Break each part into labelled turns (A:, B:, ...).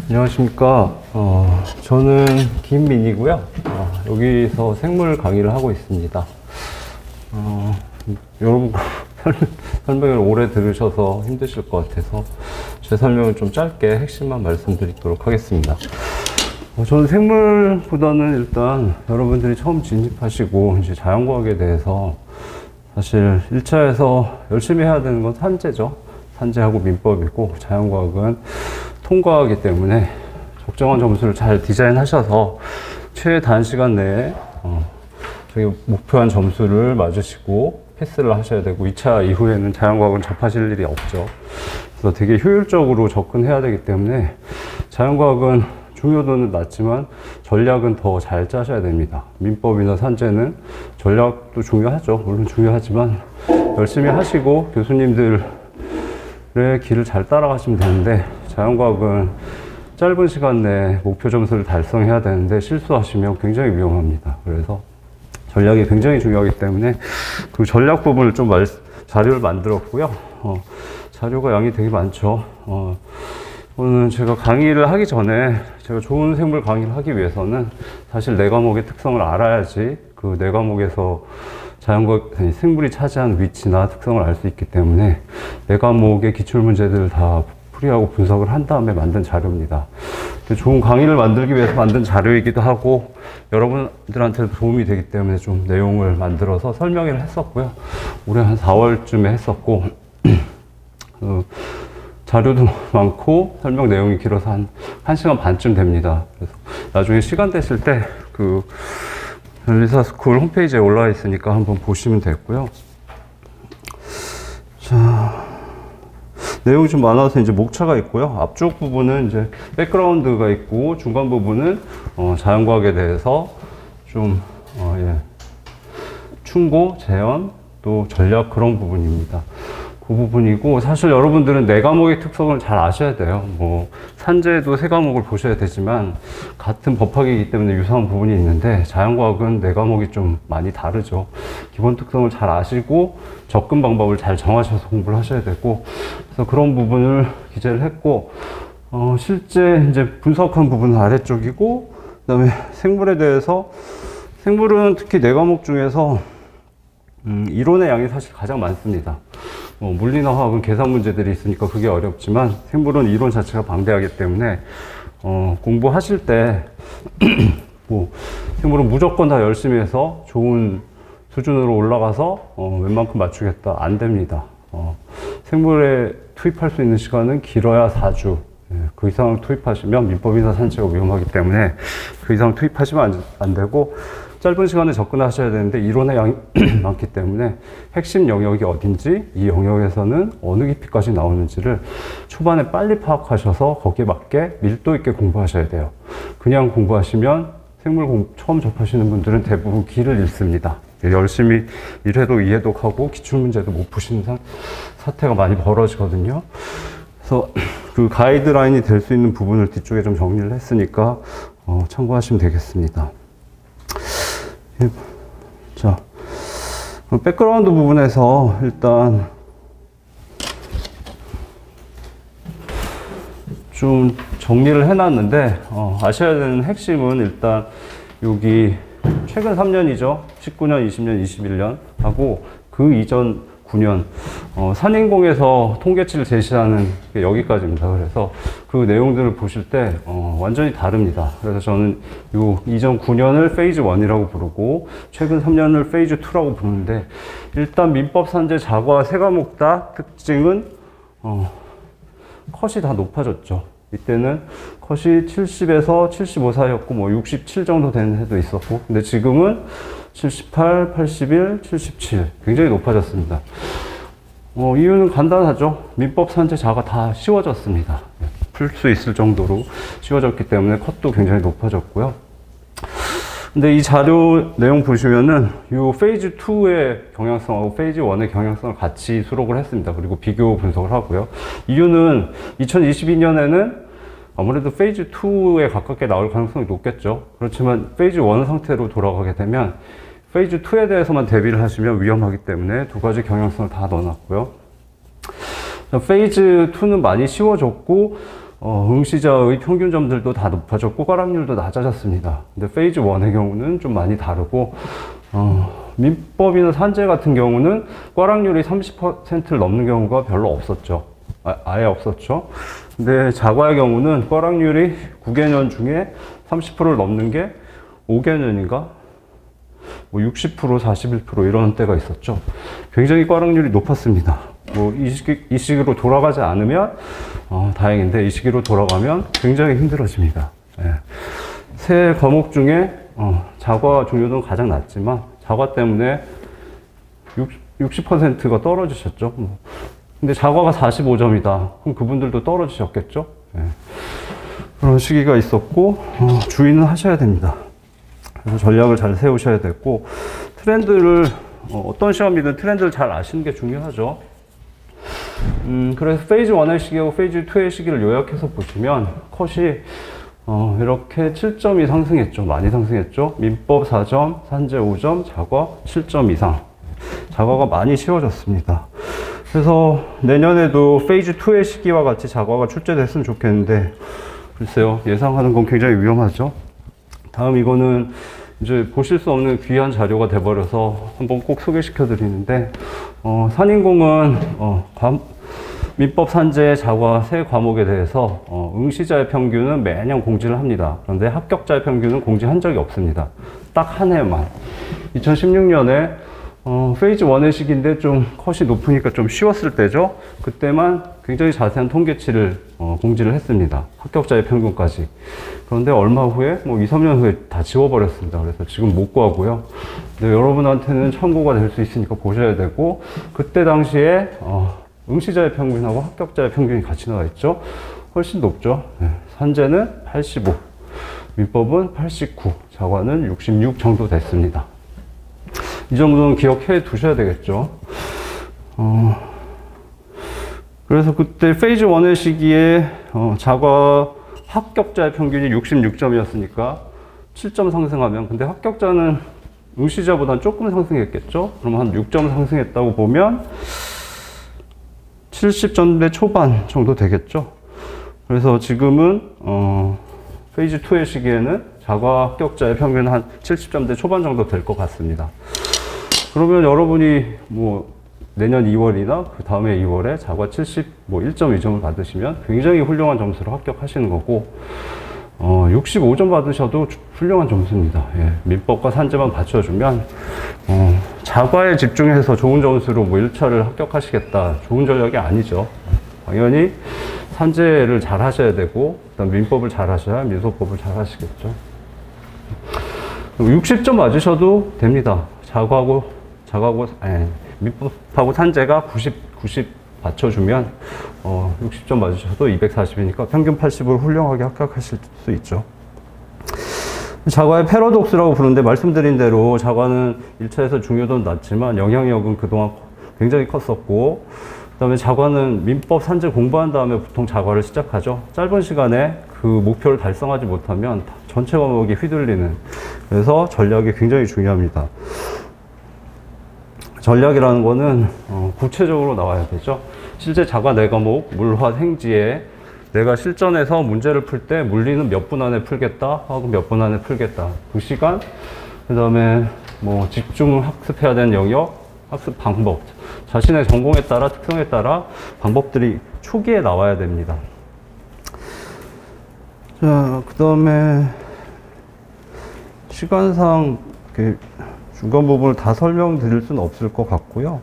A: 안녕하십니까. 저는 김민이고요. 여기서 생물 강의를 하고 있습니다. 여러분 설명을 오래 들으셔서 힘드실 것 같아서 제 설명을 좀 짧게 핵심만 말씀드리도록 하겠습니다. 저는 생물보다는 일단 여러분들이 처음 진입하시고 이제 자연과학에 대해서 사실 1차에서 열심히 해야 되는 건 산재죠. 산재하고 민법이고, 자연과학은 통과하기 때문에 적정한 점수를 잘 디자인하셔서 최단시간 내에 저희 목표한 점수를 맞으시고 패스를 하셔야 되고, 2차 이후에는 자연과학은 접하실 일이 없죠. 그래서 되게 효율적으로 접근해야 되기 때문에 자연과학은 중요도는 낮지만 전략은 더 잘 짜셔야 됩니다. 민법이나 산재는 전략도 중요하죠. 물론 중요하지만 열심히 하시고 교수님들의 길을 잘 따라가시면 되는데, 자연과학은 짧은 시간 내에 목표 점수를 달성해야 되는데 실수하시면 굉장히 위험합니다. 그래서 전략이 굉장히 중요하기 때문에 그 전략 부분을 좀 자료를 만들었고요. 자료가 양이 되게 많죠. 오늘 제가 강의를 하기 전에, 제가 좋은 생물 강의를 하기 위해서는 사실 네 과목의 특성을 알아야지 그 네 과목에서 자연과학, 생물이 차지한 위치나 특성을 알 수 있기 때문에 네 과목의 기출문제들을 다 풀이하고 분석을 한 다음에 만든 자료입니다. 좋은 강의를 만들기 위해서 만든 자료이기도 하고 여러분들한테도 도움이 되기 때문에 좀 내용을 만들어서 설명을 했었고요. 올해 한 4월쯤에 했었고 자료도 많고 설명 내용이 길어서 한 1시간 반쯤 됩니다. 그래서 나중에 시간 되실 때 그 엘리사스쿨 홈페이지에 올라와 있으니까 한번 보시면 되고요. 자, 내용이 좀 많아서 이제 목차가 있고요. 앞쪽 부분은 이제 백그라운드가 있고, 중간 부분은 자연과학에 대해서 좀 충고, 재현, 또 전략, 그런 부분입니다. 그 부분이고, 사실 여러분들은 네 과목의 특성을 잘 아셔야 돼요. 뭐 산재도 세 과목을 보셔야 되지만 같은 법학이기 때문에 유사한 부분이 있는데, 자연과학은 네 과목이 좀 많이 다르죠. 기본 특성을 잘 아시고 접근 방법을 잘 정하셔서 공부를 하셔야 되고, 그래서 그런 부분을 기재를 했고, 실제 이제 분석한 부분은 아래쪽이고, 그다음에 생물에 대해서, 생물은 특히 네 과목 중에서 이론의 양이 사실 가장 많습니다. 물리나 화학은 계산 문제들이 있으니까 그게 어렵지만, 생물은 이론 자체가 방대하기 때문에 공부하실 때 뭐 생물은 무조건 다 열심히 해서 좋은 수준으로 올라가서 웬만큼 맞추겠다, 안 됩니다. 생물에 투입할 수 있는 시간은 길어야 4주. 그 이상을 투입하시면 민법이나 산재가 위험하기 때문에 그 이상 투입하시면 안 되고, 짧은 시간에 접근하셔야 되는데 이론의 양이 많기 때문에 핵심 영역이 어딘지, 이 영역에서는 어느 깊이까지 나오는지를 초반에 빨리 파악하셔서 거기에 맞게 밀도 있게 공부하셔야 돼요. 그냥 공부하시면 생물 처음 접하시는 분들은 대부분 길을 잃습니다. 열심히 1회독, 2회독하고 기출문제도 못 푸시는 사태가 많이 벌어지거든요. 그래서 그 가이드라인이 될 수 있는 부분을 뒤쪽에 좀 정리를 했으니까 참고하시면 되겠습니다. 자, 백그라운드 부분에서 일단 좀 정리를 해놨는데, 아셔야 되는 핵심은 일단 여기 최근 3년이죠. 19년, 20년, 21년 하고 그 이전 9년 산인공에서 통계치를 제시하는 게 여기까지입니다. 그래서 그 내용들을 보실 때 완전히 다릅니다. 그래서 저는 요 이전 9년을 페이즈 1이라고 부르고 최근 3년을 페이즈 2라고 부르는데, 일단 민법, 산재, 자과 세 과목 다 특징은 컷이 다 높아졌죠. 이때는 컷이 70에서 75 사이였고 뭐 67 정도 되는 해도 있었고, 근데 지금은 78, 81, 77 굉장히 높아졌습니다. 이유는 간단하죠. 민법, 산재, 자가 다 쉬워졌습니다. 풀 수 있을 정도로 쉬워졌기 때문에 컷도 굉장히 높아졌고요. 근데 이 자료 내용 보시면은 이 페이즈 2의 경향성하고 페이즈 1의 경향성을 같이 수록을 했습니다. 그리고 비교 분석을 하고요. 이유는 2022년에는 아무래도 페이즈 2에 가깝게 나올 가능성이 높겠죠. 그렇지만 페이즈 1 상태로 돌아가게 되면 페이즈 2에 대해서만 대비를 하시면 위험하기 때문에 두 가지 경향성을 다 넣어놨고요. 페이즈 2는 많이 쉬워졌고, 응시자의 평균점들도 다 높아졌고 꽈락률도 낮아졌습니다. 근데 페이즈 1의 경우는 좀 많이 다르고 민법이나 산재 같은 경우는 꽈락률이 30%를 넘는 경우가 별로 없었죠. 아예 없었죠. 근데 자과의 경우는 꽈락률이 9개년 중에 30%를 넘는 게 5개년인가? 뭐 60%, 41% 이런 때가 있었죠. 굉장히 꽈락률이 높았습니다. 뭐 이 시기로 돌아가지 않으면 다행인데 이 시기로 돌아가면 굉장히 힘들어집니다. 예. 세 과목 중에 자과 중요도는 가장 낮지만 자과 때문에 60%가 떨어지셨죠. 근데 자과가 45점이다. 그럼 그분들도 떨어지셨겠죠. 예. 그런 시기가 있었고 주의는 하셔야 됩니다. 그래서 전략을 잘 세우셔야 되고 트렌드를 어떤 시험이든 트렌드를 잘 아시는 게 중요하죠. 그래서 페이즈 1의 시기하고 페이즈 2의 시기를 요약해서 보시면 컷이 이렇게 7점이 상승했죠. 많이 상승했죠. 민법 4점, 산재 5점, 자과 7점 이상. 자과가 많이 쉬워졌습니다. 그래서 내년에도 페이즈 2의 시기와 같이 자과가 출제됐으면 좋겠는데 글쎄요. 예상하는 건 굉장히 위험하죠. 다음 이거는 이제 보실 수 없는 귀한 자료가 돼버려서 한번 꼭 소개시켜 드리는데 산인공은 민법 산재 자과 세 과목에 대해서 응시자의 평균은 매년 공지를 합니다. 그런데 합격자의 평균은 공지한 적이 없습니다. 딱 한 해만 2016년에 페이즈 1의 시기인데 좀 컷이 높으니까 좀 쉬웠을 때죠. 그때만 굉장히 자세한 통계치를 공지를 했습니다. 합격자의 평균까지. 그런데 얼마 후에 뭐 2, 3년 후에 다 지워버렸습니다. 그래서 지금 못 구하고요. 근데 여러분한테는 참고가 될 수 있으니까 보셔야 되고 그때 당시에 응시자의 평균하고 합격자의 평균이 같이 나와 있죠. 훨씬 높죠. 네. 산재는 85, 민법은 89, 자과는 66 정도 됐습니다. 이 정도는 기억해 두셔야 되겠죠. 그래서 그때 페이즈 1의 시기에 자과 합격자의 평균이 66점이었으니까 7점 상승하면, 근데 합격자는 응시자보다는 조금 상승했겠죠? 그럼 한 6점 상승했다고 보면 70점대 초반 정도 되겠죠? 그래서 지금은 페이즈 2의 시기에는 자과 합격자의 평균은 한 70점대 초반 정도 될 것 같습니다. 그러면 여러분이 뭐 내년 2월이나 그 다음에 2월에 자과 1.2점을 받으시면 굉장히 훌륭한 점수로 합격하시는 거고 65점 받으셔도 훌륭한 점수입니다. 예, 민법과 산재만 받쳐주면 자과에 집중해서 좋은 점수로 뭐 1차를 합격하시겠다, 좋은 전략이 아니죠. 당연히 산재를 잘 하셔야 되고 그다음 민법을 잘 하셔야 민소법을 잘 하시겠죠. 60점 맞으셔도 됩니다. 민법하고 산재가 90 받쳐주면 60점 맞으셔도 240이니까 평균 80을 훌륭하게 합격하실 수 있죠. 자과의 패러독스라고 부르는데 말씀드린 대로 자과는 1차에서 중요도는 낮지만 영향력은 그동안 굉장히 컸었고 그 다음에 자과는 민법 산재 공부한 다음에 보통 자과를 시작하죠. 짧은 시간에 그 목표를 달성하지 못하면 전체 과목이 휘둘리는, 그래서 전략이 굉장히 중요합니다. 전략이라는 거는 구체적으로 나와야 되죠. 실제 자과 4과목 물화 생지에 내가 실전에서 문제를 풀 때 물리는 몇 분 안에 풀겠다, 화학은 몇 분 안에 풀겠다, 그 시간, 그 다음에 뭐 집중 학습해야 되는 영역, 학습 방법, 자신의 전공에 따라 특성에 따라 방법들이 초기에 나와야 됩니다. 자, 그 다음에 시간상 이렇게 중간 부분을 다 설명드릴 수는 없을 것 같고요.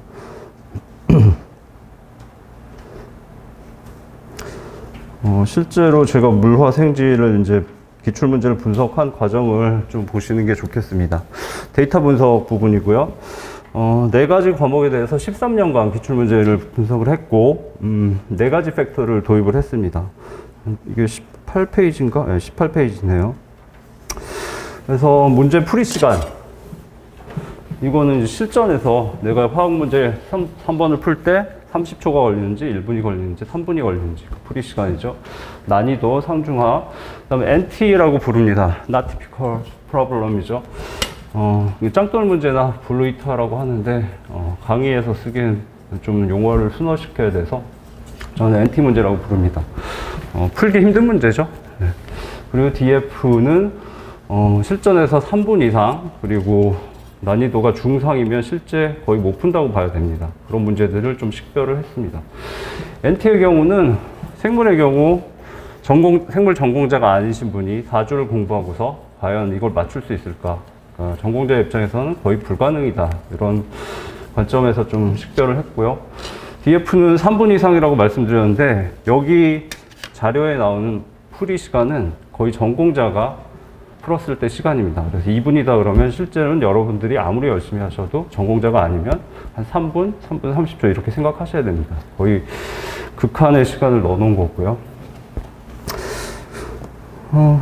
A: 실제로 제가 물화 생지를 이제 기출문제를 분석한 과정을 좀 보시는 게 좋겠습니다. 데이터 분석 부분이고요. 4가지 과목에 대해서 13년간 기출문제를 분석을 했고 4가지 팩터를 도입을 했습니다. 이게 18페이지인가? 네, 18페이지네요. 그래서 문제 풀이 시간, 이거는 이제 실전에서 내가 화학 문제 3번을 풀 때 30초가 걸리는지 1분이 걸리는지 3분이 걸리는지 그 풀이 시간이죠. 난이도 상중하, 그 다음에 NT라고 부릅니다. Not Typical Problem이죠. 짱돌 문제나 블루이터라고 하는데 강의에서 쓰기엔 좀 용어를 순화시켜야 돼서 저는 NT 문제라고 부릅니다. 풀기 힘든 문제죠. 네. 그리고 DF는 실전에서 3분 이상, 그리고 난이도가 중상이면 실제 거의 못 푼다고 봐야 됩니다. 그런 문제들을 좀 식별을 했습니다. NT의 경우는 생물의 경우 생물 전공자가 아니신 분이 4주를 공부하고서 과연 이걸 맞출 수 있을까? 그러니까 전공자 입장에서는 거의 불가능이다. 이런 관점에서 좀 식별을 했고요. DF는 3분 이상이라고 말씀드렸는데, 여기 자료에 나오는 풀이 시간은 거의 전공자가 풀었을 때 시간입니다. 그래서 2분이다 그러면 실제로는 여러분들이 아무리 열심히 하셔도 전공자가 아니면 한 3분, 3분 30초 이렇게 생각하셔야 됩니다. 거의 극한의 시간을 넣어 놓은 거고요.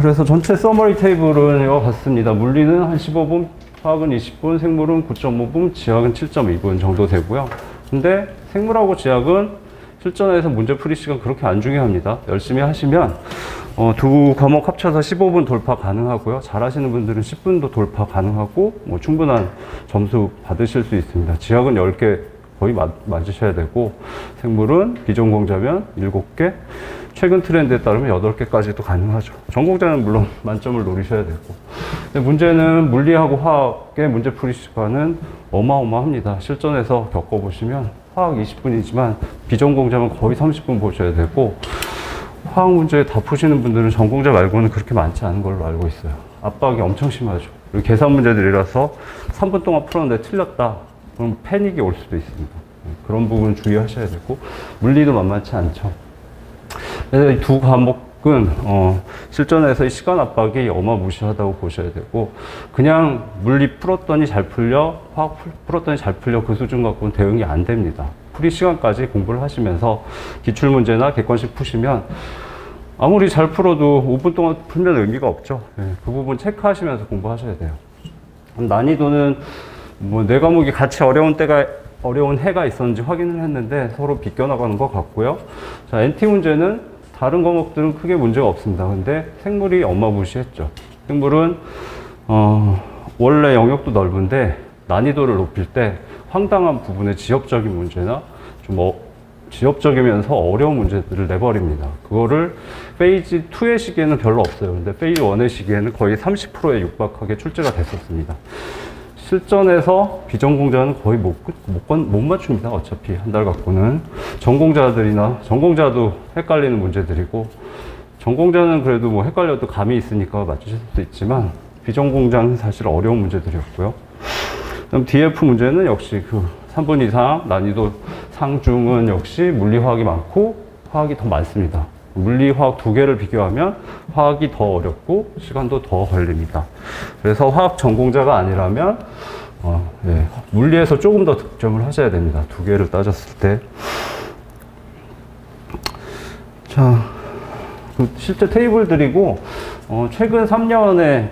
A: 그래서 전체 서머리 테이블은 이와 같습니다. 물리는 한 15분, 화학은 20분, 생물은 9.5분, 지학은 7.2분 정도 되고요. 근데 생물하고 지학은 실전에서 문제풀이 시간 그렇게 안 중요합니다. 열심히 하시면 두 과목 합쳐서 15분 돌파 가능하고요. 잘하시는 분들은 10분도 돌파 가능하고 충분한 점수 받으실 수 있습니다. 지학은 10개 거의 맞으셔야 되고, 생물은 비전공자면 7개, 최근 트렌드에 따르면 8개까지도 가능하죠. 전공자는 물론 만점을 노리셔야 되고. 근데 문제는 물리하고 화학의 문제풀이 시간은 어마어마합니다. 실전에서 겪어보시면 화학 20분이지만 비전공자면 거의 30분 보셔야 되고, 화학 문제 다 푸시는 분들은 전공자 말고는 그렇게 많지 않은 걸로 알고 있어요. 압박이 엄청 심하죠. 그리고 계산 문제들이라서 3분 동안 풀었는데 틀렸다, 그럼 패닉이 올 수도 있습니다. 그런 부분 주의하셔야 되고, 물리도 만만치 않죠. 그래서 이 두 과목은 실전에서 이 시간 압박이 어마무시하다고 보셔야 되고, 그냥 물리 풀었더니 잘 풀려, 화학 풀었더니 잘 풀려, 그 수준 갖고는 대응이 안 됩니다. 풀이 시간까지 공부를 하시면서 기출문제나 객관식 푸시면 아무리 잘 풀어도 5분 동안 풀면 의미가 없죠. 그 부분 체크하시면서 공부하셔야 돼요. 난이도는 네 과목이 같이 어려운 해가 있었는지 확인을 했는데 서로 비껴나가는 것 같고요. 자, NT 문제는 다른 과목들은 크게 문제가 없습니다. 근데 생물이 어마무시했죠. 생물은 원래 영역도 넓은데 난이도를 높일 때 황당한 부분의 지엽적인 문제나 좀 지엽적이면서 어려운 문제들을 내버립니다. 그거를 페이지 2의 시기에는 별로 없어요. 근데 페이지 1의 시기에는 거의 30%에 육박하게 출제가 됐었습니다. 실전에서 비전공자는 거의 못 맞춥니다. 어차피 한 달 갖고는. 전공자도 헷갈리는 문제들이고, 전공자는 그래도 헷갈려도 감이 있으니까 맞추실 수도 있지만, 비전공자는 사실 어려운 문제들이었고요. 그럼 DF 문제는 역시 3분 이상, 난이도 상중은 역시 물리화학이 많고 화학이 더 많습니다. 물리화학 두 개를 비교하면 화학이 더 어렵고 시간도 더 걸립니다. 그래서 화학 전공자가 아니라면 물리에서 조금 더 득점을 하셔야 됩니다. 두 개를 따졌을 때. 자, 실제 테이블들이고 최근 3년에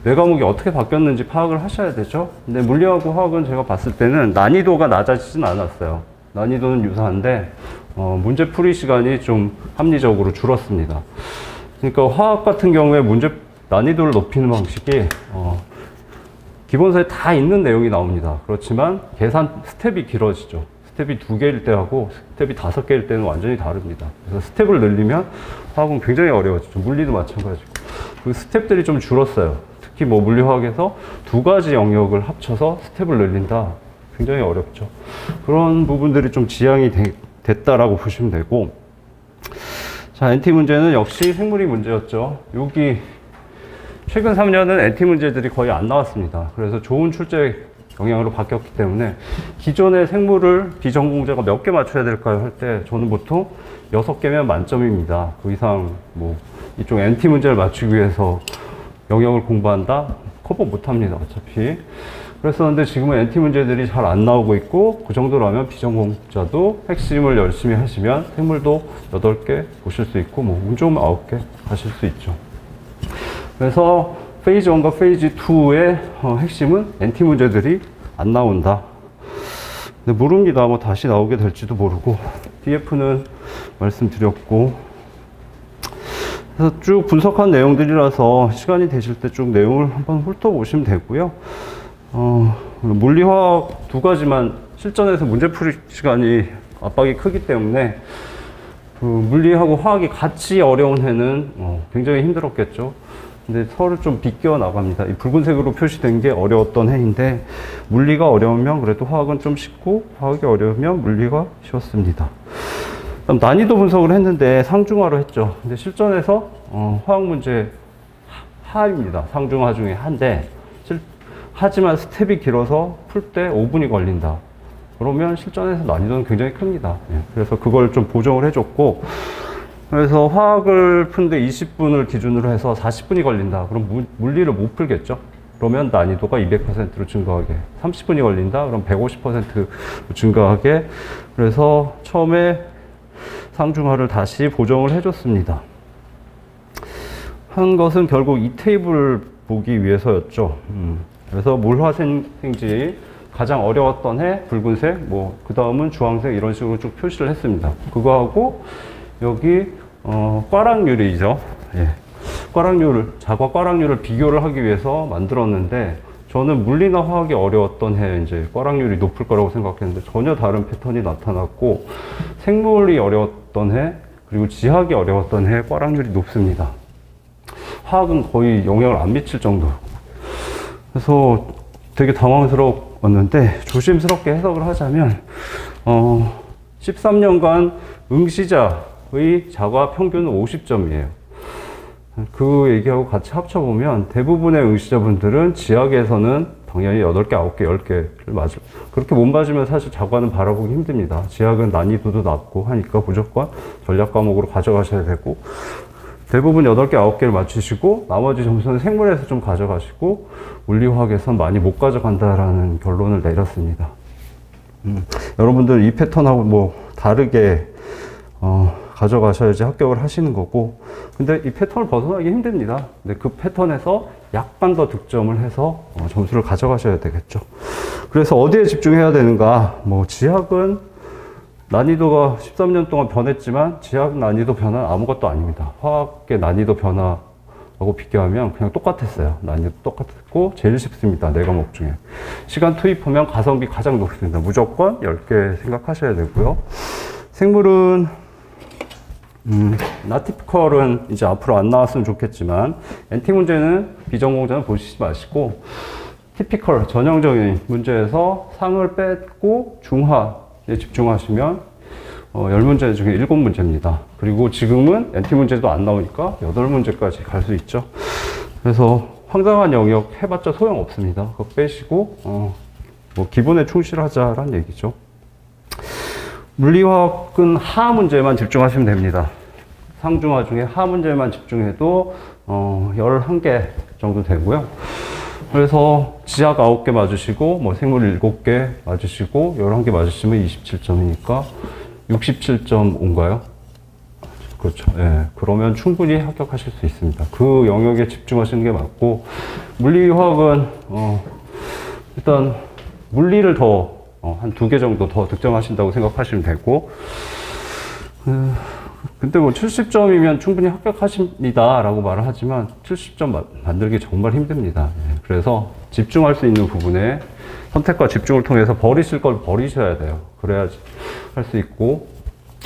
A: 네 과목이 어떻게 바뀌었는지 파악을 하셔야 되죠. 근데 물리하고 화학은 제가 봤을 때는 난이도가 낮아지진 않았어요. 난이도는 유사한데 문제풀이 시간이 좀 합리적으로 줄었습니다. 그러니까 화학 같은 경우에 난이도를 높이는 방식이 기본서에 다 있는 내용이 나옵니다. 그렇지만 계산 스텝이 길어지죠. 스텝이 2개일 때하고 스텝이 5개일 때는 완전히 다릅니다. 그래서 스텝을 늘리면 화학은 굉장히 어려워지죠. 물리도 마찬가지고. 그 스텝들이 좀 줄었어요. 특히 물리화학에서 2가지 영역을 합쳐서 스텝을 늘린다. 굉장히 어렵죠. 그런 부분들이 좀 지양이 됐다라고 보시면 되고, 자, NT 문제는 역시 생물이 문제였죠. 여기 최근 3년은 NT 문제들이 거의 안 나왔습니다. 그래서 좋은 출제 영향으로 바뀌었기 때문에 기존의 생물을 비전공자가 몇 개 맞춰야 될까요? 할 때 저는 보통 6개면 만점입니다. 그 이상 이쪽 NT 문제를 맞추기 위해서 영역을 공부한다? 커버 못합니다. 어차피. 그랬었는데 지금은 NT 문제들이 잘 안 나오고 있고, 그 정도라면 비전공자도 핵심을 열심히 하시면 생물도 8개 보실 수 있고, 운 좋으면 9개 가실 수 있죠. 그래서 페이지 1과 페이지 2의 핵심은 NT 문제들이 안 나온다. 근데 모릅니다. 다시 나오게 될지도 모르고. DF는 말씀드렸고, 그래서 쭉 분석한 내용들이라서 시간이 되실 때 쭉 내용을 한번 훑어보시면 되고요. 물리화학 2가지만 실전에서 문제풀이 시간이 압박이 크기 때문에 그 물리하고 화학이 같이 어려운 해는 굉장히 힘들었겠죠. 근데 서로 좀 비껴 나갑니다. 이 붉은색으로 표시된 게 어려웠던 해인데, 물리가 어려우면 그래도 화학은 좀 쉽고, 화학이 어려우면 물리가 쉬웠습니다. 그다음 난이도 분석을 했는데 상중하로 했죠. 근데 실전에서 화학 문제 하입니다. 상중하 중에 한데, 하지만 스텝이 길어서 풀 때 5분이 걸린다. 그러면 실전에서 난이도는 굉장히 큽니다. 그래서 그걸 좀 보정을 해줬고, 그래서 화학을 푸는데 20분을 기준으로 해서 40분이 걸린다. 그럼 물리를 못 풀겠죠? 그러면 난이도가 200%로 증가하게. 30분이 걸린다? 그럼 150% 증가하게. 그래서 처음에 상중하를 다시 보정을 해줬습니다. 한 것은 결국 이 테이블을 보기 위해서였죠. 그래서 몰화생지 가장 어려웠던 해 붉은색, 그 다음은 주황색 이런 식으로 쭉 표시를 했습니다. 그거하고 여기 꽈락률이죠. 예. 자과 꽈락률을 비교를 하기 위해서 만들었는데, 저는 물리나 화학이 어려웠던 해 이제 꽈락률이 높을 거라고 생각했는데 전혀 다른 패턴이 나타났고, 생물이 어려웠던 해 그리고 지학이 어려웠던 해 꽈락률이 높습니다. 화학은 거의 영향을 안 미칠 정도. 그래서 되게 당황스러웠는데, 조심스럽게 해석을 하자면 13년간 응시자의 자과 평균은 50점이에요. 그 얘기하고 같이 합쳐보면 대부분의 응시자분들은 지학에서는 당연히 8개, 9개, 10개를 맞을, 그렇게 못 맞으면 사실 자과는 바라보기 힘듭니다. 지학은 난이도도 낮고 하니까 무조건 전략 과목으로 가져가셔야 되고, 대부분 8개, 9개를 맞추시고 나머지 점수는 생물에서 좀 가져가시고 물리화학에선 많이 못 가져간다라는 결론을 내렸습니다. 여러분들 이 패턴하고 다르게 가져가셔야지 합격을 하시는 거고, 근데 이 패턴을 벗어나기 힘듭니다. 근데 그 패턴에서 약간 더 득점을 해서 점수를 가져가셔야 되겠죠. 그래서 어디에 집중해야 되는가? 지학은 난이도가 13년 동안 변했지만 지학 난이도 변화는 아무것도 아닙니다. 화학의 난이도 변화하고 비교하면 그냥 똑같았어요. 난이도 똑같았고 제일 쉽습니다. 4과목 중에. 시간 투입하면 가성비 가장 높습니다. 무조건 10개 생각하셔야 되고요. 생물은 나티피컬은 이제 앞으로 안 나왔으면 좋겠지만, NT 문제는 비전공자는 보시지 마시고 티피컬 전형적인 문제에서 상을 뺐고 중하에 집중하시면 10문제 중에 7문제입니다. 그리고 지금은 NT 문제도 안 나오니까 8문제까지 갈 수 있죠. 그래서 황당한 영역 해봤자 소용없습니다. 그거 빼시고 기본에 충실하자라는 얘기죠. 물리화학은 하 문제만 집중하시면 됩니다. 상중하 중에 하 문제만 집중해도 11개 정도 되고요. 그래서 지학 9개 맞으시고 생물 7개 맞으시고 11개 맞으시면 27점이니까 67.5인가요? 그렇죠. 예. 그러면 충분히 합격하실 수 있습니다. 그 영역에 집중하시는 게 맞고, 물리화학은 일단 물리를 더 한 2개 정도 더 득점하신다고 생각하시면 되고, 근데 70점이면 충분히 합격하십니다 라고 말을 하지만 70점 만들기 정말 힘듭니다. 그래서 집중할 수 있는 부분에 선택과 집중을 통해서 버리실 걸 버리셔야 돼요. 그래야지 할 수 있고,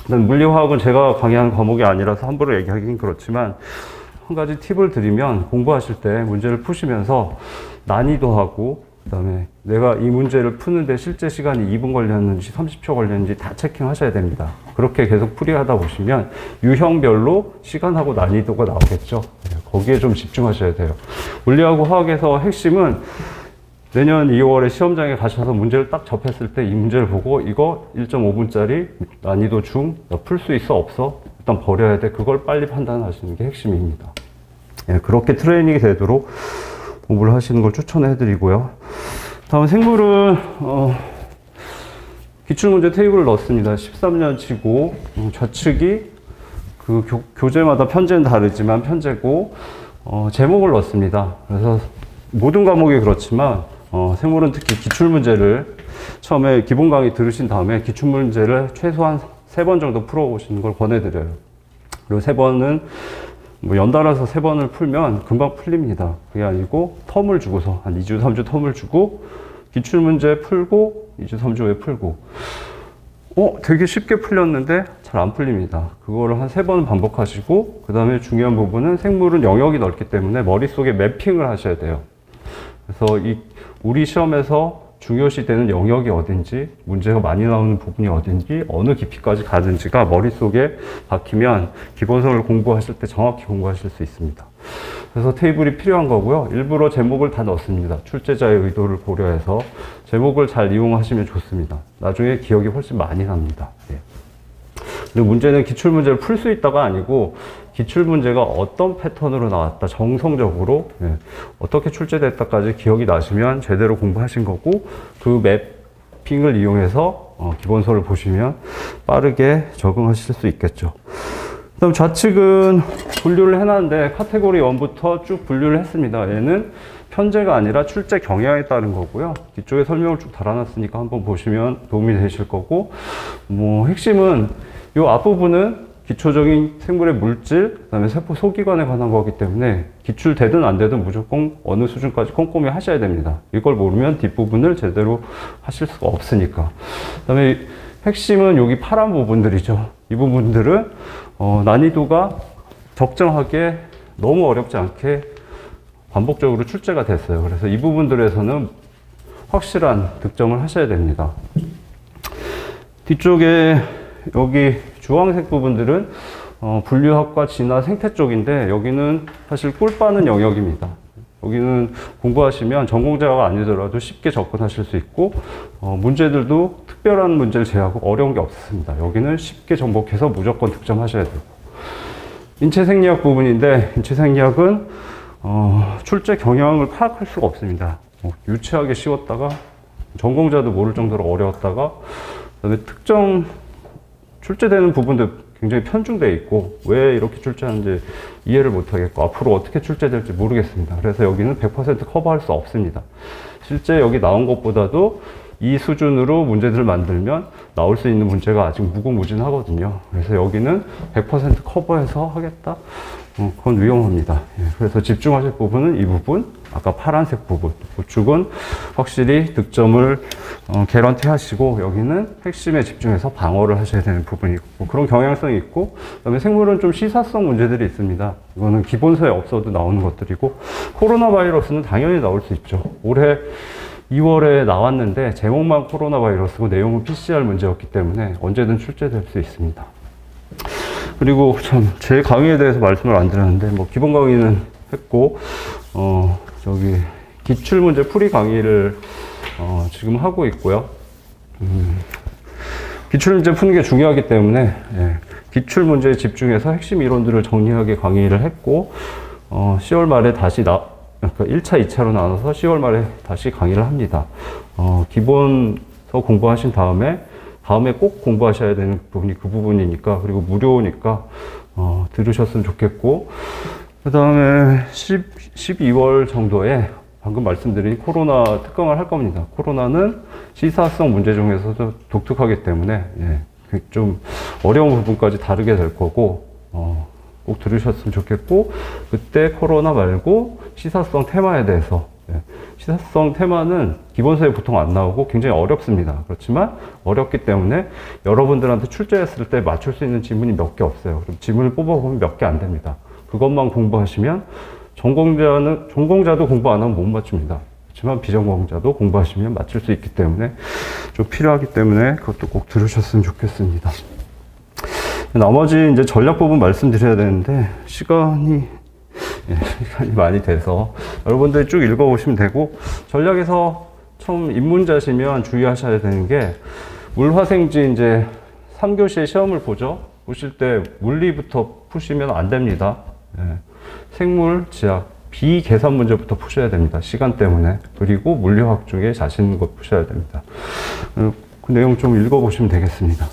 A: 물리화학은 제가 강의하는 과목이 아니라서 함부로 얘기하기는 그렇지만, 한 가지 팁을 드리면, 공부하실 때 문제를 푸시면서 난이도하고 그 다음에 내가 이 문제를 푸는데 실제 시간이 2분 걸렸는지 30초 걸렸는지 다 체킹하셔야 됩니다. 그렇게 계속 풀이하다 보시면 유형별로 시간하고 난이도가 나오겠죠. 거기에 좀 집중하셔야 돼요. 물리하고 화학에서 핵심은 내년 2월에 시험장에 가셔서 문제를 딱 접했을 때 이 문제를 보고 이거 1.5분짜리 난이도 중 풀 수 있어 없어? 일단 버려야 돼. 그걸 빨리 판단하시는 게 핵심입니다. 그렇게 트레이닝이 되도록 공부를 하시는 걸 추천해 드리고요. 다음 생물은 기출문제 테이블을 넣었습니다. 13년치고 좌측이 그 교재마다 편제는 다르지만 편제고 제목을 넣었습니다. 그래서 모든 과목이 그렇지만 생물은 특히 기출문제를 처음에 기본 강의 들으신 다음에 기출문제를 최소한 3번 정도 풀어보시는 걸 권해드려요. 그리고 3번은 연달아서 3번을 풀면 금방 풀립니다. 그게 아니고 텀을 주고서 한 2주, 3주 텀을 주고 기출문제 풀고 2주, 3주 후에 풀고 되게 쉽게 풀렸는데 잘 안 풀립니다. 그거를 한 3번 반복하시고, 그 다음에 중요한 부분은 생물은 영역이 넓기 때문에 머릿속에 매핑을 하셔야 돼요. 그래서 우리 시험에서 중요시 되는 영역이 어딘지, 문제가 많이 나오는 부분이 어딘지, 어느 깊이까지 가는지가 머릿속에 박히면 기본서를 공부하실 때 정확히 공부하실 수 있습니다. 그래서 테이블이 필요한 거고요. 일부러 제목을 다 넣습니다. 출제자의 의도를 고려해서 제목을 잘 이용하시면 좋습니다. 나중에 기억이 훨씬 많이 납니다. 예. 그리고 문제는 기출문제를 풀 수 있다가 아니고 기출문제가 어떤 패턴으로 나왔다, 정성적으로 어떻게 출제됐다까지 기억이 나시면 제대로 공부하신 거고, 그 매핑을 이용해서 기본서를 보시면 빠르게 적응하실 수 있겠죠. 그 다음 좌측은 분류를 해놨는데 카테고리 1부터 쭉 분류를 했습니다. 얘는 편제가 아니라 출제 경향에 따른 거고요. 뒤쪽에 설명을 쭉 달아놨으니까 한번 보시면 도움이 되실 거고, 핵심은 이 앞부분은 기초적인 생물의 물질, 그 다음에 세포 소기관에 관한 거기 때문에 기출 되든 안 되든 무조건 어느 수준까지 꼼꼼히 하셔야 됩니다. 이걸 모르면 뒷부분을 제대로 하실 수가 없으니까. 그 다음에 핵심은 여기 파란 부분들이죠. 이 부분들은 난이도가 적정하게, 너무 어렵지 않게 반복적으로 출제가 됐어요. 그래서 이 부분들에서는 확실한 득점을 하셔야 됩니다. 뒤쪽에 여기 주황색 부분들은 분류학과 진화 생태 쪽인데, 여기는 사실 꿀 빠는 영역입니다. 여기는 공부하시면 전공자가 아니더라도 쉽게 접근하실 수 있고, 문제들도 특별한 문제를 제외하고 어려운 게 없습니다. 여기는 쉽게 정복해서 무조건 득점하셔야 되고, 인체생리학 부분인데, 인체생리학은 출제 경향을 파악할 수가 없습니다. 유치하게 쉬웠다가 전공자도 모를 정도로 어려웠다가, 그다음에 특정 출제되는 부분도 굉장히 편중되어 있고, 왜 이렇게 출제하는지 이해를 못하겠고, 앞으로 어떻게 출제될지 모르겠습니다. 그래서 여기는 100% 커버할 수 없습니다. 실제 여기 나온 것보다도 이 수준으로 문제들을 만들면 나올 수 있는 문제가 아직 무궁무진하거든요. 그래서 여기는 100% 커버해서 하겠다? 그건 위험합니다. 그래서 집중하실 부분은 이 부분, 아까 파란색 부분, 우측은 확실히 득점을 개런티 하시고, 여기는 핵심에 집중해서 방어를 하셔야 되는 부분이 있고, 그런 경향성이 있고, 그다음에 생물은 좀 시사성 문제들이 있습니다. 이거는 기본서에 없어도 나오는 것들이고, 코로나 바이러스는 당연히 나올 수 있죠. 올해 2월에 나왔는데 제목만 코로나 바이러스고 내용은 PCR 문제였기 때문에 언제든 출제될 수 있습니다. 그리고 참 제 강의에 대해서 말씀을 안 드렸는데, 기본 강의는 했고, 저기 기출 문제 풀이 강의를 지금 하고 있고요. 기출 문제 푸는 게 중요하기 때문에 기출 문제에 집중해서 핵심 이론들을 정리하게 강의를 했고, 10월 말에 다시 그러니까 1차, 2차로 나눠서 10월 말에 다시 강의를 합니다. 기본서 공부하신 다음에 꼭 공부하셔야 되는 부분이 그 부분이니까, 그리고 무료니까 들으셨으면 좋겠고, 그 다음에 12월 정도에 방금 말씀드린 코로나 특강을 할 겁니다. 코로나는 시사성 문제 중에서도 독특하기 때문에 좀 어려운 부분까지 다루게 될 거고, 꼭 들으셨으면 좋겠고, 그때 코로나 말고 시사성 테마에 대해서, 시사성 테마는 기본서에 보통 안 나오고 굉장히 어렵습니다. 그렇지만 어렵기 때문에 여러분들한테 출제했을 때 맞출 수 있는 지문이 몇 개 없어요. 그럼 지문을 뽑아보면 몇 개 안 됩니다. 그것만 공부하시면 전공자도 공부 안 하면 못 맞춥니다. 그렇지만 비전공자도 공부하시면 맞출 수 있기 때문에 좀 필요하기 때문에 그것도 꼭 들으셨으면 좋겠습니다. 나머지 이제 전략 부분 말씀드려야 되는데 시간이 많이 돼서 여러분들이 쭉 읽어보시면 되고, 전략에서 처음 입문자시면 주의하셔야 되는 게, 물화생지 이제 3교시에 시험을 보실 때 물리부터 푸시면 안 됩니다. 생물, 지학, 비계산 문제부터 푸셔야 됩니다. 시간 때문에. 그리고 물리학 중에 자신 있는 것 푸셔야 됩니다. 그 내용 좀 읽어보시면 되겠습니다.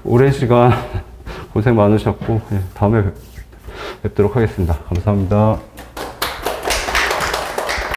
A: 오랜 시간 고생 많으셨고, 다음에 뵙도록 하겠습니다. 감사합니다.